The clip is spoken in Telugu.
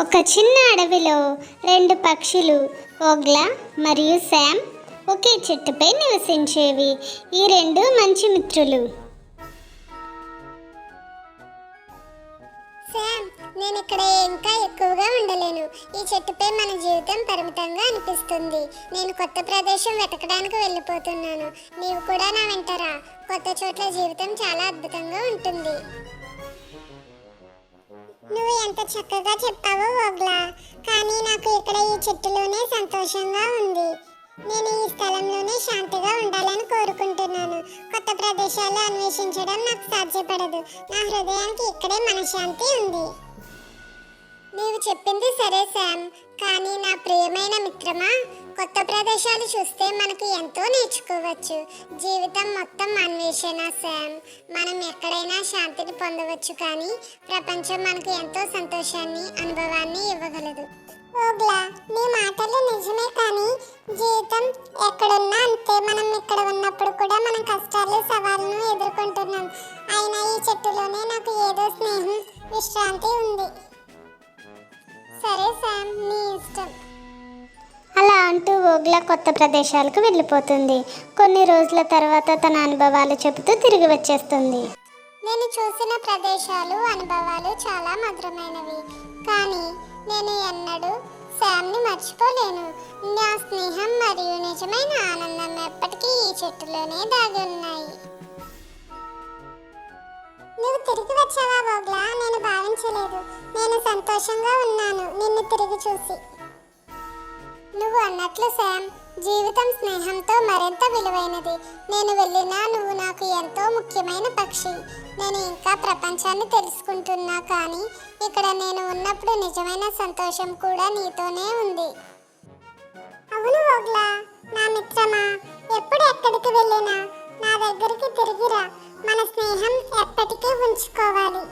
ఒక చిన్న అడవిలో రెండు పక్షులు ఓగ్లా మరియు శామ్ ఒకే చెట్టుపై నివసించేవి. ఈ రెండు మంచి మిత్రులు. శామ్, నేను ఇక్కడ ఇంకా ఎక్కువగా ఉండలేను. ఈ చెట్టుపై మన జీవితం పరిమితంగా అనిపిస్తుంది. నేను కొత్త ప్రదేశం వెతకడానికి వెళ్ళిపోతున్నాను. నీవు కూడా నా వెంటరా. కొత్త చోట్ల జీవితం చాలా అద్భుతంగా ఉంటుంది. నువ్వు ఎంత చక్కగా చెప్పావో ఓగ్లా, కానీ నాకు ఇక్కడ ఈ చెట్టులోనే సంతోషంగా ఉంది. నేను ఈ స్థలంలోనే శాంతిగా ఉండాలని కోరుకుంటున్నాను. కొత్త ప్రదేశాలు అన్వేషించడం నాకు సాధ్యపడదు. నా హృదయానికి ఇక్కడే మనశ్శాంతి ఉంది. నీవు చెప్పింది సరే శామ్, కానీ నా ప్రియమైన మిత్రమా, కొత్త ప్రదేశాలు చూస్తే మనకు ఎంతో నేర్చుకోవచ్చు. జీవితం మొత్తం అన్వేషణ శామ్. మనం ఎక్కడైనా శాంతిని పొందవచ్చు, కానీ ప్రపంచం మనకు ఎంతో సంతోషాన్ని, అనుభవాన్ని ఇవ్వగలదు. ఓగ్లా, నీ మాటలు నిజమే, కానీ జీవితం ఎక్కడున్నా అంతే. మనం ఇక్కడ ఉన్నప్పుడు కూడా మన కష్టాలు, సవాళ్ళను ఎదుర్కొంటున్నాం. అయినా ఈ చెట్టులోనే నాకు ఏదో స్నేహం, విశ్రాంతి ఉంది. సరే శామ్, నీ ఇష్టం. అలా అంటూ ఓగ్లా కొత్త ప్రదేశాలకు వెళ్ళిపోతుంది. కొన్ని రోజుల తర్వాత తన అనుభవాలు చెబుతూ తిరిగి వచ్చేస్తుంది. నేను చూసిన ప్రదేశాలు, అనుభవాలు చాలా మధురమైనవి, కానీ నేను ఎన్నడూ శామ్ని మర్చిపోలేను. నా స్నేహం మరియు నిజమైన ఆనందం ఎప్పటికీ ఈ చెట్టులోనే దాగి ఉన్నాయి. నువ్వు తిరిగి వచ్చావా ఓగ్లా? నేను భావించలేదు. నేను సంతోషంగా ఉన్నాను నిన్ను తిరిగి చూసి. నువ్వు అన్నట్లు శామ్, జీవితం స్నేహంతో మరింత విలువైనది. నేను వెళ్ళినా నువ్వు నాకు ఎంతో ముఖ్యమైన పక్షి. నేను ఇంకా ప్రపంచాన్ని తెలుసుకుంటున్నా, కానీ ఇక్కడ నేను ఉన్నప్పుడు నిజమైన సంతోషం కూడా నీతోనే ఉంది. అవును ఓగ్లా, నా మిత్రమా, ఎప్పుడు ఎక్కడికి వెళ్ళినా నా దగ్గరికి తిరిగిరా. మన స్నేహం ఎప్పటికీ ఉంచుకోవాలి.